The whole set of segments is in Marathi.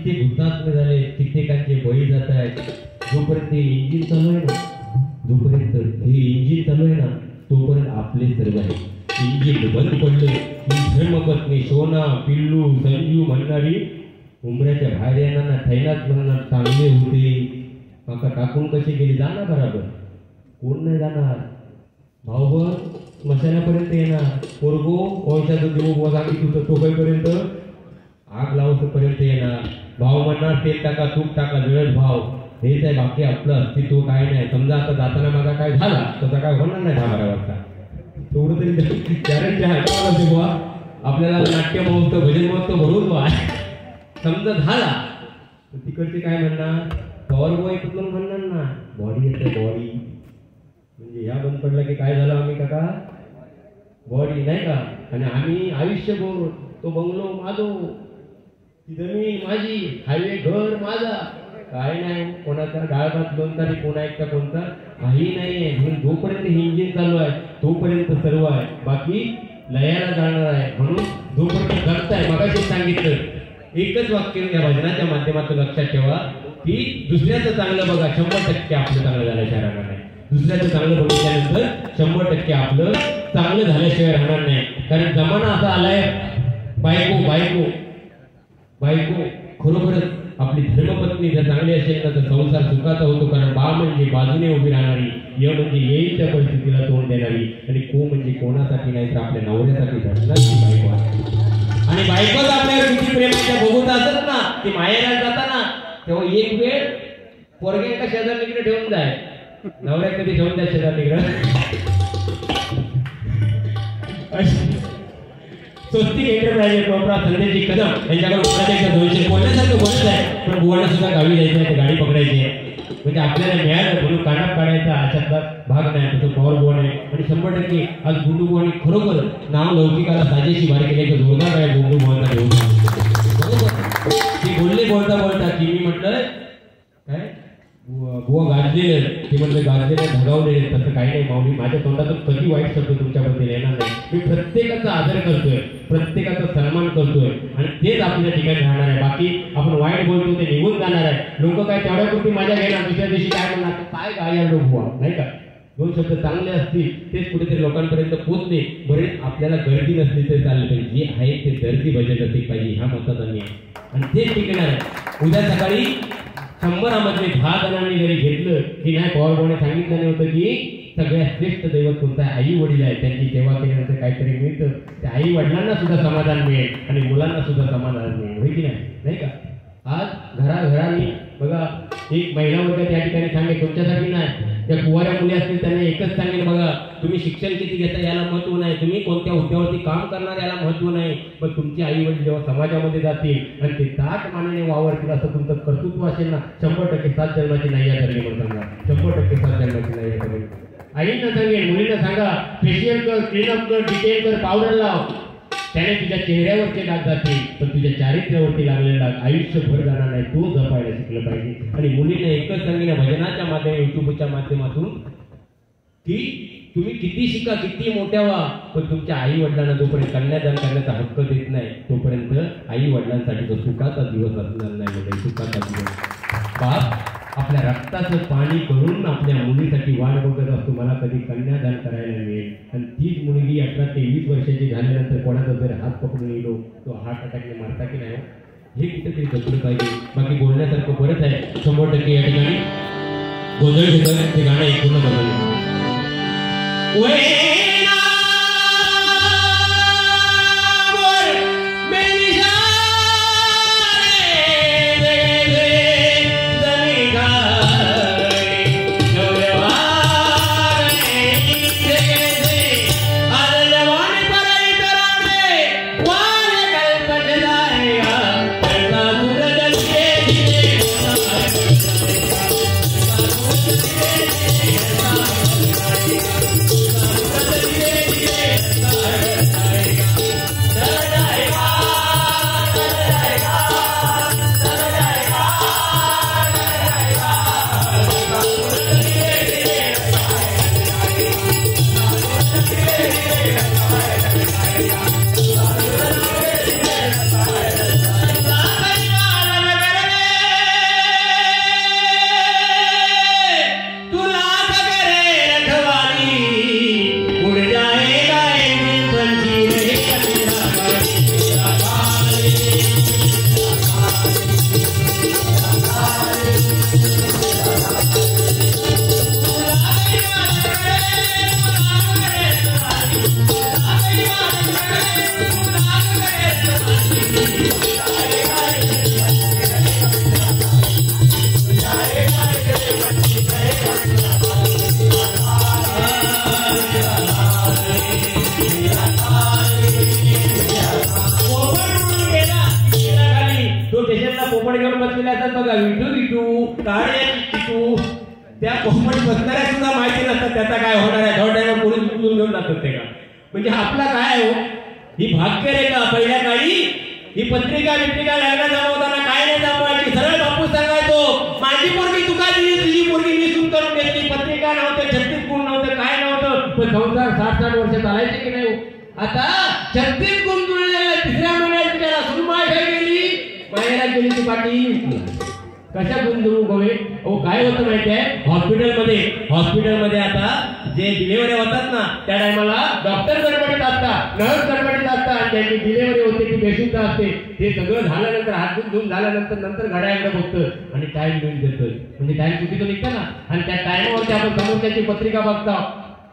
कित्येक हुतात्मे झाले, कित्येकांचे बळी जात आहेत. जोपर्यंत हे इंजिन चालू आहे ना, जोपर्यंत हे इंजिन चालू आहे ना, तोपर्यंत आपले सर्व आहे. इंजिन बंद पडलं की धर्मपत्नी सोना, पिल्लू, संजू म्हणणारी उमऱ्याच्या बाहेर येणार ना, थैनात म्हणणार चांगले होते, माका टाकून कसे गेले, जाणार बरोबर. कोण नाही जाणार. भाऊ स्मशानापर्यंत येणार. पोरगो पैशाचा देऊ सांगितलं तो काहीपर्यंत आग लावतपर्यंत येणार. भाऊ म्हणणार तेल टाका, तूप टाका, जळत भाव. हेच आहे, बाकी आपलं अस्तित्व काय नाही. समजा आता जाताना माझा काय झाला तसा काय होणार नाही 10-12 वाजता. तेवढं तरी गॅरंटी आहे बुवा. आपल्याला नाट्य महोत्सव, भजन महोत्सव भरून बा समजा झाला तिकडचे काय म्हणणार, पॉवर बॉय कुठून म्हणणार ना, बॉडी येते बॉडी. म्हणजे ह्या बंद पडला की काय झालं, आम्ही काका बॉडी नाही का. आणि आम्ही आयुष्यभर तो बंगलो माझो, ती जमीन माझी, हायवे घर माझा, काय नाही. कोणाचा डाळ भात लोणचा कोणा एकटा कोणता काही नाहीये. म्हणून जोपर्यंत हे इंजिन चालू आहे तोपर्यंत सर्व आहे, बाकी लयाला जाणार आहे. म्हणून जोपर्यंत जगताय, मगाशी सांगितलं एकच वाक्य या भजनाच्या माध्यमातून लक्षात ठेवा की दुसऱ्याचं चांगलं बघा, 100% आपलं चांगलं झाल्याशिवाय राहणार नाही. दुसऱ्याचं चांगलं बघितल्यानंतर 100% आपलं चांगलं झाल्याशिवाय राहणार नाही. कारण जमाना असा आलाय, बायको बायको बायको खरोखरच आपली धर्मपत्नी जर चांगली असेल ना तर संसार सुखाचा होतो. कारण बा म्हणजे बाजूने उभी राहणारी, य म्हणजे येईल त्या परिस्थितीला तोंड देणारी, आणि को म्हणजे कोणासाठी नाही तर आपल्या नवऱ्यासाठी धरणारी बायको आहे. आणि बायकोच आपल्यावर किती प्रेमाच्या बघूत असत ना, ती माहेरात जाताना तेव्हा एक वेळ पोरग्यांका शेजारणीकडे ठेवून जाय, नवऱ्या कधी ठेवून द्या शेजारणीकडे. स्वस्तिक एंटरप्राइजेस कोपरा संदेशी कदम यांच्याकडे उपराजाच्या 200 बोलण्यासारखं बोलत आहे. पण बुवांना सुद्धा गावी जायचं आहे, गाडी पकडायची आहे. म्हणजे आपल्याला मिळालं म्हणून कानाप काढायचा अशातला भाग नाही. तसं पॉवर बुवा आहे. आणि 100% आज गुंडू बुवानी खरोखर नाव लौकिकाला साजेशी भारी केले. जोरदार आहे गुंडू बुवांना घेऊन. ते बोलले बोलता बोलता की मी म्हटलं काय बुवा गाजलेले, ते म्हटलं गाजलेले धगावलेले. तसं काही नाही माऊली, माझ्या तोंडातून कधी वाईट शब्द तुमच्याबद्दल येणार नाही. मी प्रत्येकाचा आदर करतोय, प्रत्येकाचा सन्मान करतोय, आणि तेच आपल्या ठिकाणी राहणार आहे. बाकी आपण वाईट बोलतो ते निघून जाणार आहे. लोक काय तेवढ्यापुरती मजा घेणार, दुसऱ्या दिवशी काय म्हणणार, काय गाया लोक बुवा नाही का. 2 शब्द चांगले असतील तेच कुठेतरी लोकांपर्यंत पोहोचले. बरेच आपल्याला गर्दी नसली तरी चालले पाहिजे, जे आहे ते गर्दी बजेट असली पाहिजे, ह्या मताचा मी आहे. आणि तेच टिकणार आहे. उद्या सकाळी 100 10 जणांनी जरी घेतलं की नाही, पवारभाऊने सांगितलं नाही होतं की सगळ्यात श्रेष्ठ दैवत कोणतं आहे, आई वडील आहे. त्यांची सेवा केल्यानंतर काहीतरी मिळतं. त्या आई वडिलांना सुद्धा समाधान मिळेल आणि मुलांना सुद्धा समाधान मिळेल, होय की नाही का. आज घराघरांनी बघा, एक महिला वर्ग त्या ठिकाणी सांगेल, तुमच्यासाठी नाही, त्या कुवाऱ्या मुली असतील त्यांना एकच सांगेल, बघा तुम्ही शिक्षण किती घेता याला महत्व नाही, तुम्ही कोणत्या हुद्द्यावरती काम करणार याला महत्व नाही, पण तुमची आई वडील जेव्हा समाजामध्ये जातील आणि ते ताट मानेने वावरतील असं तुमचं कर्तृत्व असेल ना, 100% 7 जन्माची नाही या धरली म्हणून सांगा. 100% 7 जन्माची नाही या धरली. आईंना सांगेल, मुलींना सांगा, फेशियल कर, क्लीनअप कर, डिटेल कर, पावडर लाव. त्याने तुझ्या चेहऱ्यावरचे डाग जातील, पण तुझ्या चारित्र्यावरती लागलेले डाग आयुष्यभर जाणार नाही. तो जपायला शिकलं पाहिजे. आणि मुलींना एकच सांगितलं भजनाच्या माध्यमातून, युट्यूबच्या माध्यमातून, की तुम्ही किती शिका, किती मोठ्या व्हा, पण तुमच्या आई वडिलांना जोपर्यंत कन्यादान करण्याचा हक्क देत नाही तोपर्यंत आई वडिलांसाठी तो सुखाचा दिवस असणार नाही. म्हणजे सुखाचा दिवस बाप आपल्या रक्ताचं पाणी करून आपल्या मुलीसाठी वाट बघत असतो, मला कधी कन्यादान करायला मिळेल. आणि तीच मुलगी 18 ते 20 वर्षाची झाल्यानंतर कोणाचा जर हात पकडून येलो तो हार्ट अटॅकने मारता की नाही, हे कुठेतरी जपलं पाहिजे. बाकी बोलण्यासारखं बरंच आहे. 100% या ठिकाणी गोंधळ घेतोय ते गाणं एक पूर्ण बघायला. स्टेशनला पोपट घेऊन बसलेले असतात बघा, विठू विठू काळे विठू. त्या पोपट बसणाऱ्या सुद्धा माहिती नसतात त्याचा काय होणार आहे. थोड्या टाइम पोलीस उचलून घेऊन जातात ते का. म्हणजे आपला काय हो, ही भाग्यरेखा पहिल्या काळी ही पत्रिका बित्रिका लग्न जमवताना काय नाही जमवायची. सरळ बापू सांगायचो, माझी पोरगी तुका दिली, तुझी पोरगी मी सून करून घेतली. पत्रिका नव्हते, 36 गुण नव्हते, काय नव्हतं. पण संसार 60-60 वर्ष चालायचे की नाही हो. आता 36 गुण जुळलेले, तिसऱ्या महिन्यात त्याला सुनबाई काय गेली, माहेरा गेली ती पाठी. कशा गुण जुळू गोवे. हो काय होतं माहिती आहे, हॉस्पिटलमध्ये आता जे डिलिव्हरी होतात ना त्या टायमाला डॉक्टर गडबडीत असतात, नर्स गडबडीत असतात. ज्यांची डिलिव्हरी होते ती बेशुद्ध असते. ते सगळं झाल्यानंतर हात धुवून झाल्यानंतर घड्याळाकडे बघतं आणि टाइम लिहून देतं. म्हणजे टाइम चुकीचं निघतं ना. आणि त्या टाइमवरती आपण समोरच्याची पत्रिका बघता,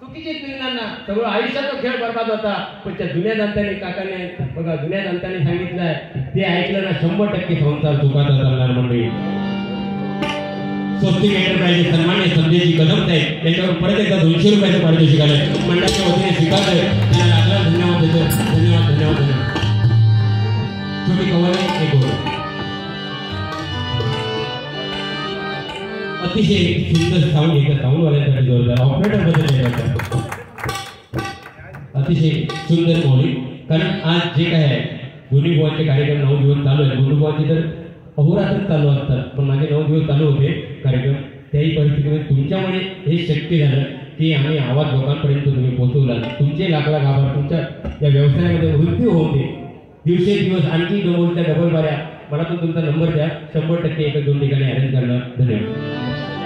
चुकीचीच निघणार ना. सगळं आयुष्याचा खेळ बरबाद होता. पण त्या जुन्या जाणत्याने काकाने बघा, जुन्या जाणत्याने सांगितलंय ते ऐकलं ना 100% संसार सुखाचा चालणार. मंडळी स्वस्तिक एंटरप्राइजेस सन्मान्य संजयजी कदम साहेब त्यांच्यावर परत एकदा 200 रुपयाचं पारितोषिक आलंय. मंडळाच्या वतीने स्वीकारलंय. त्यांना लागला धन्यवाद देतो. धन्यवाद धन्यवाद धन्यवाद. छोटी कवल एक गोळ. अतिशय सुंदर साऊंड येतं. साऊंडवाल्यांसाठी जोरदार. ऑपरेटर बद्दल अतिशय सुंदर मौलिक. कारण आज जे काय आहे दोन्ही बुवांचे कार्यक्रम 9 दिवस चालू आहेत. दोन्ही बुवांचे तर अहोरात्र चालू असतात, पण मागे 9 दिवस चालू होते कार्यक्रम. त्याही परिस्थितीमध्ये तुमच्यामुळे हे शक्य झालं की आम्ही आवाज लोकांपर्यंत तुम्ही पोहोचवला. तुमचे लाख आभार. तुमच्या या व्यवसायामध्ये वृद्धी होते दिवसेदिवस. आणखी डबल बाऱ्या मला पण तुमचा नंबर द्या. 100% 1-2 ठिकाणी अरेंज करणार. धन्यवाद.